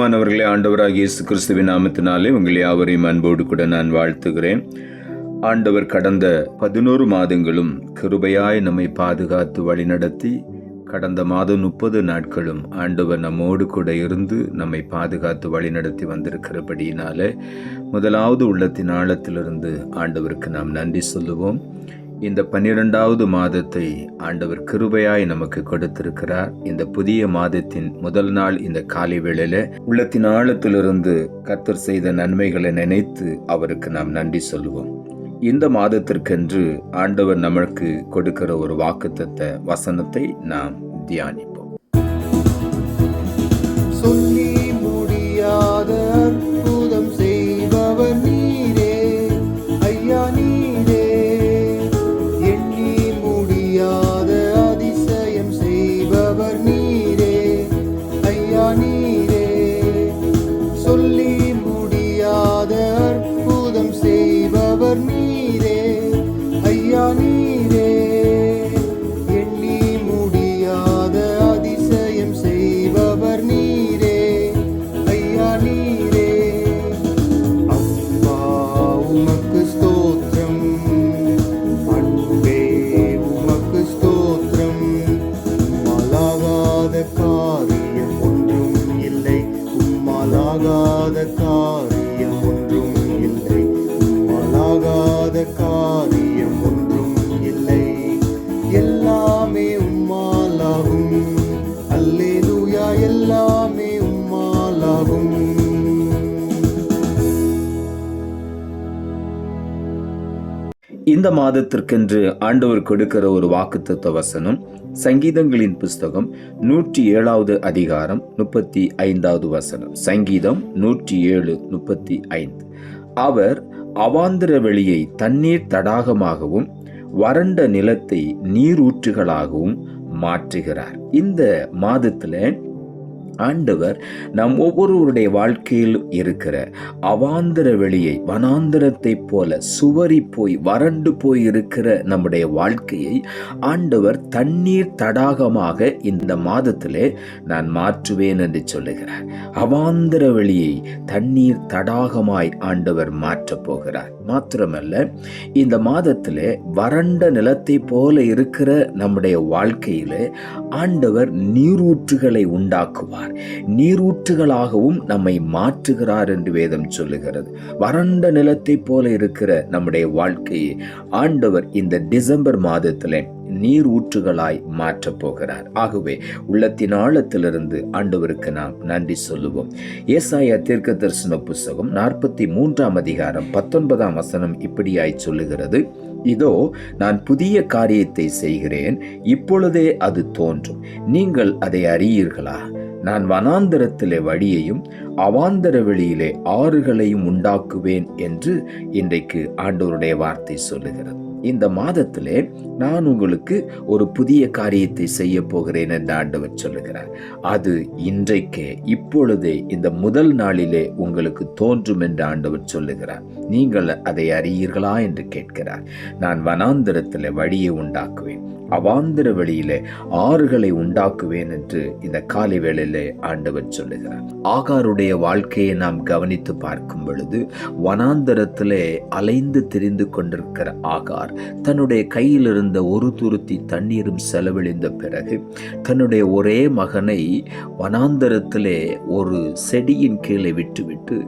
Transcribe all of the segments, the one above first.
பிரியமானவர்களே, ஆண்டவராகிய இயேசு கிறிஸ்துவின் நாமத்தினாலே உங்கள் யாவரையும் அன்போடு கூட நான் வாழ்த்துகிறேன். ஆண்டவர் கடந்த 11 மாதங்களும் கிருபையாய் நம்மை பாதுகாத்து வழிநடத்தி, கடந்த மாதம் 30 நாட்களும் ஆண்டவர் நம்மோடு கூட இருந்து நம்மை பாதுகாத்து வழிநடத்தி வந்திருக்கிறபடியினாலே முதலாவது உள்ளத்தின் ஆழத்திலிருந்து ஆண்டவருக்கு நாம் நன்றி சொல்லுவோம். இந்த 12வது மாதத்தை ஆண்டவர் கிருபையாய் நமக்கு கொடுத்திருக்கிறார். இந்த புதிய மாதத்தின் முதல் நாள் இந்த காலை வேளையில உள்ளத்தின் ஆழத்திலிருந்து கர்த்தர் செய்த நன்மைகளை நினைத்து அவருக்கு நாம் நன்றி சொல்லுவோம். இந்த மாதத்திற்கென்று ஆண்டவர் நமக்கு கொடுக்கிற ஒரு வாக்குத்தத்த வசனத்தை நாம் தியானிப்போம். சொல்லி முடியாத அற்புதம் செய்பவர் நீரே ஐயா, நீரே எண்ணி முடியாத அதிசயம் செய்பவர் நீரே ஐயா, நீரே சொல்லி முடியாத அற்புதம் செய்பவர் நீரே ஐயா, நீரே எண்ணி முடியாத அதிசயம் செய்பவர் நீரே ஐயா, நீரே. அப்பா உமக்கு ஸ்தோத்திரம், அன்பே உமக்கு ஸ்தோத்திரம். உம்மாலாகாத காரியம் ஒன்றும் இல்லை, உம்மாலாகாத காரியம் ஒன்றும் இல்லை, உம்மாலாகாத காரியம் ஒன்றும் இல்லை. எல்லாமே உம்மாலாகும், அல்லேலூயா, எல்லாமே உம்மாலாகும். இந்த மாதத்திற்கென்று ஆண்டவர் கொடுக்கிற ஒரு வாக்குத்தத்த வசனம் சங்கீதங்களின் புஸ்தகம் 107வது அதிகாரம் 35வது வசனம். சங்கீதம் 107:35. அவர் அவாந்திர வெளியை தண்ணீர் தடாகமாகவும் வறண்ட நிலத்தை நீரூற்றுகளாகவும் மாற்றுகிறார். இந்த மாதத்துல ஆண்டவர் நம் ஒவ்வொருவருடைய வாழ்க்கையிலும் இருக்கிற அவாந்திர வெளியை, வனாந்திரத்தை போல சுவரி போய் வறண்டு போய் இருக்கிற நம்முடைய வாழ்க்கையை ஆண்டவர் தண்ணீர் தடாகமாக இந்த மாதத்திலே நான் மாற்றுவேன் என்று சொல்லுகிறார். அவாந்திர வெளியை தண்ணீர் தடாகமாய் ஆண்டவர் மாற்றப் போகிறார். மாத்திரமல்ல, இந்த மாதத்திலே வறண்ட நிலத்தை போல இருக்கிற நம்முடைய வாழ்க்கையிலே ஆண்டவர் நீரூற்றுகளை உண்டாக்குவார், நீரூற்றுகளாகவும் நம்மை மாற்றுகிறார் என்று வேதம் சொல்லுகிறது. வறண்ட நிலத்தை போல இருக்கிற நம்முடைய வாழ்க்கையை ஆண்டவர் இந்த டிசம்பர் மாதத்திலே நீர் ஊற்றுகளாய் மாற்றப் போகிறார். ஆகவே உள்ளத்தின் ஆழத்திலிருந்து ஆண்டவருக்கு நாம் நன்றி சொல்லுவோம். ஏசாயா தீர்க்கதரிசன புஸ்தகம் 43ஆம் அதிகாரம் 19ஆம் வசனம் இப்படியாய் சொல்லுகிறது: இதோ நான் புதிய காரியத்தை செய்கிறேன், இப்பொழுதே அது தோன்றும், நீங்கள் அதை அறியீர்களா? நான் வனாந்தரத்திலே வழியையும் அவாந்தர வெளியிலே ஆறுகளையும் உண்டாக்குவேன் என்று இன்றைக்கு ஆண்டவருடைய வார்த்தை சொல்லுகிறது. இந்த மாதத்திலே நான் உங்களுக்கு ஒரு புதிய காரியத்தை செய்ய போகிறேன் என்று ஆண்டவர் சொல்லுகிறார். அது இன்றைக்கே, இப்பொழுதே, இந்த முதல் நாளிலே உங்களுக்கு தோன்றும் என்று ஆண்டவர் சொல்லுகிறார். நீங்கள் அதை அறியீர்களா என்று கேட்கிறார். நான் வனாந்தரத்திலே வழியை உண்டாக்குவேன், அவாந்திர வெளியிலே ஆறுகளை உண்டாக்குவேன் என்று இந்த காலை வேளையிலே ஆண்டவர் சொல்லுகிறார். ஆகாருடைய வாழ்க்கையை நாம் கவனித்து பார்க்கும் பொழுது, வனாந்தரத்திலே அலைந்து திரிந்து கொண்டிருக்கிற ஆகார் தன்னுடைய கையில் இருந்த ஒரு துருத்தி தண்ணீரும் செலவழிந்த பிறகு தன்னுடைய ஒரே மகனை வனாந்தரத்திலே ஒரு செடியின் கீழே விட்டுவிட்டு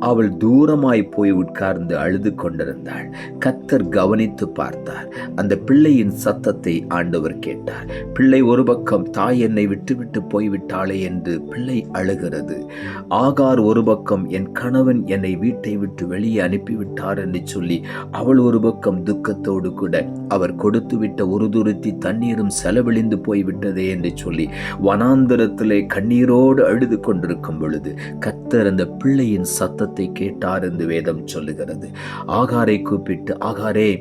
அவள் தூரமாய் போய் உட்கார்ந்து அழுது கொண்டிருந்தாள். கர்த்தர் கவனித்து பார்த்தார். அந்த பிள்ளையின் சத்தத்தை ஆண்டவர் கேட்டார். பிள்ளை ஒரு பக்கம், தாய் என்னை விட்டுவிட்டு போய்விட்டாளே என்று பிள்ளை அழுகிறது. ஆகார் ஒரு பக்கம், என் கணவன் என்னை வீட்டை விட்டு வெளியே அனுப்பிவிட்டார் என்று சொல்லி அவள் ஒரு பக்கம் துக்கத்தோடு கூட அவர் கொடுத்து விட்ட ஒரு துருத்தி தண்ணீரும் செலவழிந்து போய்விட்டதே என்று சொல்லி வனாந்தரத்திலே கண்ணீரோடு அழுது கொண்டிருக்கும் பொழுது கர்த்தர் அந்த பிள்ளையின் சத்தத்தை கேட்டார் என்று வேதம் சொல்லுகிறது. ஆகாரை கூப்பிட்டு, ஆகாரே,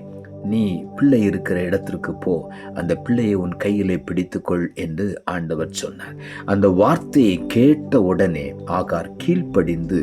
நீ பிள்ளை இருக்கிற இடத்திற்கு போ, அந்த பிள்ளையை உன் கையிலே பிடித்துக்கொள் என்று ஆண்டவர் சொன்னார். அந்த வார்த்தையை கேட்ட உடனே ஆகார் கீழ்ப்படிந்து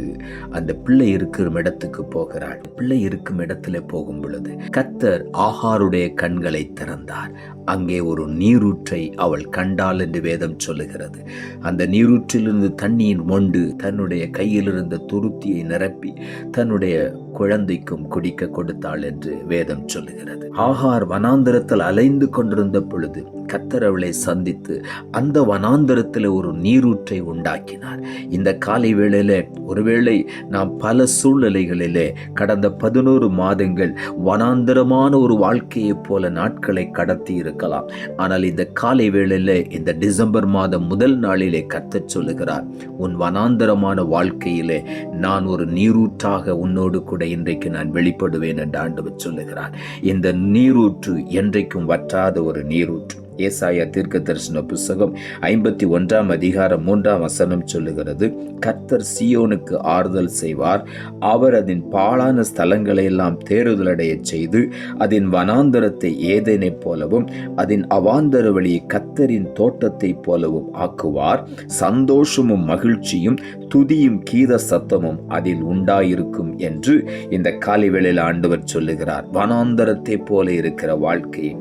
அந்த பிள்ளை இருக்கிற இடத்துக்கு போகிறாள். பிள்ளை இருக்கும் இடத்துல போகும் பொழுது கர்த்தர் ஆகாருடைய கண்களை திறந்தார். அங்கே ஒரு நீரூற்றை அவள் கண்டாள் என்று வேதம் சொல்லுகிறது. அந்த நீரூற்றிலிருந்து தண்ணீர் மொண்டு தன்னுடைய கையில் இருந்த துருத்தியை நிரப்பி தன்னுடைய குழந்தைக்கும் குடிக்க கொடுத்தாள் என்று வேதம் சொல்லுகிறது. ஆகார் வனாந்தரத்தில் அலைந்து கொண்டிருந்த பொழுது கர்த்தர் அவளை சந்தித்து அந்த வனாந்தரத்தில் ஒரு நீரூற்றை உண்டாக்கினார். இந்த காலை வேளையில ஒருவேளை நாம் பல சூழ்நிலைகளிலே கடந்த 11 மாதங்கள் வனாந்தரமான ஒரு வாழ்க்கையைப் போல நாட்களை கடத்தி இருக்கலாம். ஆனால் இந்த காலை வேளையில இந்த டிசம்பர் மாதம் முதல் நாளிலே கர்த்தர் சொல்லுகிறார், உன் வனாந்தரமான வாழ்க்கையிலே நான் ஒரு நீரூற்றாக உன்னோடு கூட இன்றைக்கு நான் வெளிப்படுவேன் என்று ஆண்டவர் சொல்லுகிறார். இந்த நீரூற்று என்றைக்கும் வற்றாத ஒரு நீரூற்று. ஏசாயா தீர்க்கதரிசன புத்தகம் 51 அதிகாரம் 3 சொல்லுகிறது, கர்த்தர் சீயோனுக்கு ஆறுதல் செய்வார், அவர் அதன் பாழான ஸ்தலங்களை எல்லாம் தேறுதலடைய செய்து அதன் வனாந்தரத்தை ஏதேனைப் போலவும் அதன் அவாந்தர வழியை கர்த்தரின் தோட்டத்தைப் போலவும் ஆக்குவார். சந்தோஷமும் மகிழ்ச்சியும் துதியும் கீத சத்தமும் அதில் உண்டாயிருக்கும் என்று இந்த காலை வேளையில் ஆண்டவர் சொல்லுகிறார். வனாந்தரத்தை போல இருக்கிற வாழ்க்கையை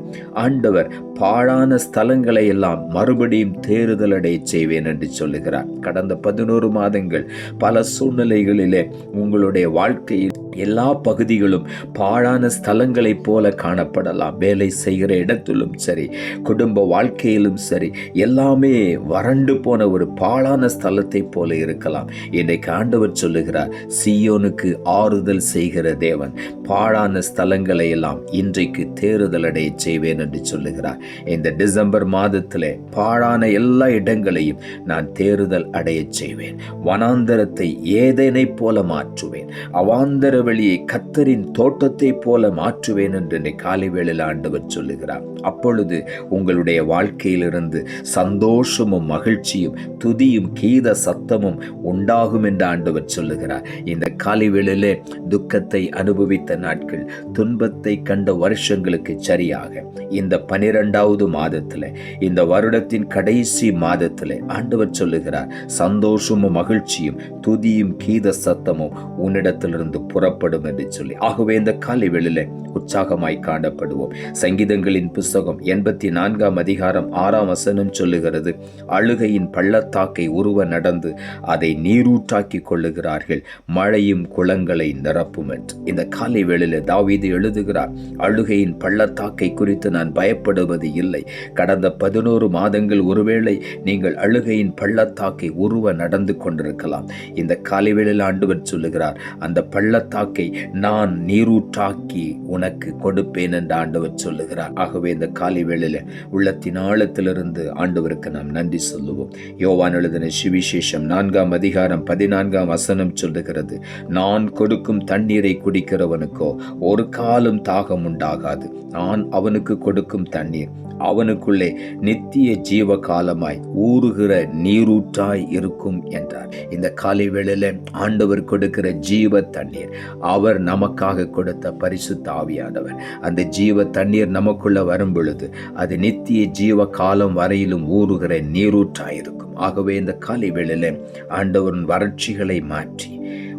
ஆண்டவர் பாழான ஸ்தலங்களை எல்லாம் மறுபடியும் தேறுதலடைய செய்வேன் என்று சொல்லுகிறார். கடந்த 11 மாதங்கள் பல சூழ்நிலைகளிலே உங்களுடைய வாழ்க்கையில் எல்லா பகுதிகளும் பாழான ஸ்தலங்களைப் போல காணப்படலாம். வேலை செய்கிற இடத்திலும் சரி, குடும்ப வாழ்க்கையிலும் சரி, எல்லாமே வறண்டு போன ஒரு பாழான ஸ்தலத்தை போல இருக்கலாம். இன்றைக்கு ஆண்டவர் சொல்லுகிறார், சீயோனுக்கு ஆறுதல் செய்கிற தேவன் பாழான ஸ்தலங்களை எல்லாம் இன்றைக்கு தேறுதலடைய செய்வேன் என்று சொல்லுகிறார். இந்த டிசம்பர் மாதத்திலே பாழான எல்லா இடங்களையும் நான் தேறுதல் அடைய செய்வேன். வனாந்தரத்தை ஏதேனைப் போல மாற்றுவேன், அவாந்தர வெளியை கர்த்தரின் தோட்டத்தை போல மாற்றுவேன் என்று காலை வேளையில் ஆண்டவர் சொல்லுகிறார். அப்பொழுது உங்களுடைய வாழ்க்கையிலிருந்து சந்தோஷமும் மகிழ்ச்சியும் துதியும் கீத சத்தமும் உண்டாகும் என்று ஆண்டவர் சொல்லுகிறார். இந்த காலை வேளையிலே துக்கத்தை அனுபவித்த நாட்கள், துன்பத்தை கண்ட வருஷங்களுக்கு சரியாக இந்த 12வது மாதத்தில், இந்த வருடத்தின் கடைசி மாதத்தில் ஆண்டவர் சொல்லுகிறார், சந்தோஷமும் மகிழ்ச்சியும் துதியும் கீத சத்தமும் உன்னிடத்திலிருந்து புறப்படும் என்று சொல்லி. ஆகவே இந்த காலை வேளையில உற்சாகமாய் காணப்படுவோம். சங்கீதங்களின் புஸ்தகம் 84 அதிகாரம் 6 சொல்லுகிறது, அழுகையின் பள்ளத்தாக்கை உருவ நடந்து அதை நீரூற்றாக்கி கொள்ளுகிறார்கள், மழையும் குளங்களை நிரப்பும் என்று. இந்த காலை வேளையில தாவீது எழுதுகிறார், அழுகையின் பள்ளத்தாக்கை குறித்து நான் பயப்படுவது இல்லை. கடந்த 11 மாதங்கள் ஒருவேளை நீங்கள் அழுகையின் பள்ளத்தாக்கை உருவ நடந்து கொண்டிருக்கலாம். இந்த காலை வேளையில ஆண்டவர் சொல்லுகிறார், அந்த பள்ளத்தாக்கை நான் நீரூற்றாக்கி உனக்கு கொடுப்பேன் என்று ஆண்டவர் சொல்லுகிறார். ஆகவே இந்த காலை வேளையில உள்ளத்தின் ஆழத்திலிருந்து ஆண்டவருக்கு நாம் நன்றி சொல்லுவோம். யோவான் எழுதின சுவிசேஷம் 4 அதிகாரம் 14 சொல்லுகிறது, நான் கொடுக்கும் தண்ணீரை குடிக்கிறவனுக்கோ ஒரு காலம் தாகம் உண்டாகாது, நான் அவனுக்கு கொடுக்கும் தண்ணீர் அவனுக்குள்ளே நித்திய ஜீவ காலமாய் ஊறுகிற நீரூற்றாய் இருக்கும் என்றார். இந்த காலை வேளையில ஆண்டவர் கொடுக்கிற ஜீவ தண்ணீர், அவர் நமக்காக கொடுத்த பரிசுத்த ஆவியானவர். அந்த ஜீவ தண்ணீர் நமக்குள்ள வரும் பொழுது அது நித்திய ஜீவ காலம் வரையிலும் ஊறுகிற நீரூற்றாய் இருக்கும். ஆகவே இந்த காலை வேளையில ஆண்டவரின் வறட்சிகளை மாற்றி,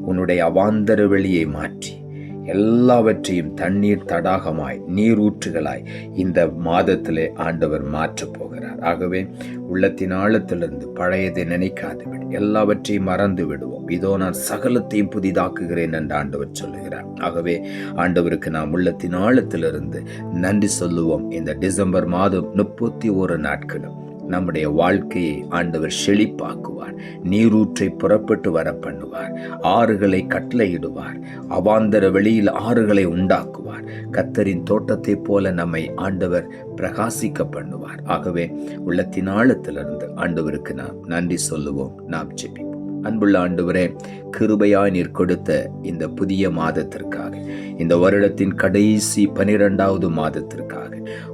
உன்னுடைய அவாந்தர வெளியை மாற்றி, எல்லாவற்றையும் தண்ணீர் தடாகமாய் நீரூற்றுகளாய் இந்த மாதத்திலே ஆண்டவர் மாற்றப் போகிறார். ஆகவே உள்ளத்தின் ஆழத்திலிருந்து பழையதை நினைக்காதுவிடு, எல்லாவற்றையும் மறந்து விடுவோம். இதோ நான் சகலத்தையும் புதிதாக்குகிறேன் என்று ஆண்டவர் சொல்லுகிறார். ஆகவே ஆண்டவருக்கு நாம் உள்ளத்தின் ஆழத்திலிருந்து நன்றி சொல்லுவோம். இந்த டிசம்பர் மாதம் 31 நாட்களும் நம்முடைய வாழ்க்கையை ஆண்டவர் செழிப்பாக்குவார், நீரூற்றை புறப்பட்டு வர பண்ணுவார், ஆறுகளை கட்டளையிடுவார், அவாந்தர வெளியில் ஆறுகளை உண்டாக்குவார், கர்த்தரின் தோட்டத்தை போல நம்மை ஆண்டவர் பிரகாசிக்க பண்ணுவார். ஆகவே உள்ளத்தின் ஆழத்திலிருந்து ஆண்டவருக்கு நாம் நன்றி சொல்லுவோம். நாம் ஜெபிப்போம். அன்புள்ள ஆண்டவரே, கிருபையாய் நீர் கொடுத்த இந்த புதிய மாதத்திற்காக, இந்த வருடத்தின் கடைசி 12வது மாதத்திற்காக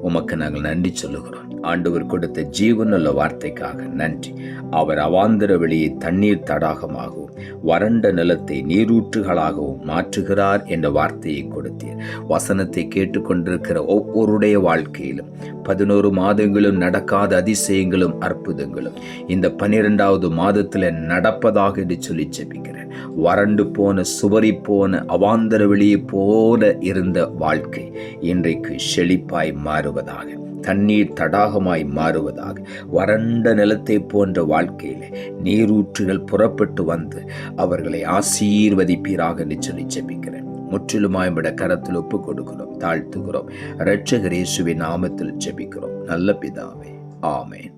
உமக்கு நாங்கள் நன்றி சொல்லுகிறோம். ஆண்டவர் கொடுத்த ஜீவனுள்ள வார்த்தைக்காக நன்றி. அவர் அவாந்தர வெளியை தண்ணீர் தடாகமாகவும் வறண்ட நிலத்தை நீரூற்றுகளாகவும் மாற்றுகிறார் என்ற வார்த்தையை கொடுத்தீர். வசனத்தை கேட்டுக்கொண்டிருக்கிற ஒவ்வொருடைய வாழ்க்கையிலும் 11 மாதங்களும் நடக்காத அதிசயங்களும் அற்புதங்களும் இந்த 12வது மாதத்தில் நடப்பதாக என்று சொல்லி ஜெபிக்கிறேன். வறண்டு போன, சுவரி போன, அவாந்தர வெளியே போல இருந்த வாழ்க்கை இன்றைக்கு செழிப்பாய் மாறுவதாக, தண்ணீர் தடாகமாய் மாறுவதாக, வறண்ட நிலத்தை போன்ற வாழ்க்கையில நீரூற்றுகள் புறப்பட்டு வந்து அவர்களை ஆசீர்வதிப்பீராக என்று சொல்லி ஜெபிக்கிறேன். முற்றிலுமாய் விட கரத்தில் ஒப்பு கொடுக்கிறோம், தாழ்த்துகிறோம். இரட்சகர் இயேசுவின் நாமத்தில் ஜெபிக்கிறோம் நல்ல பிதாவே, ஆமென்.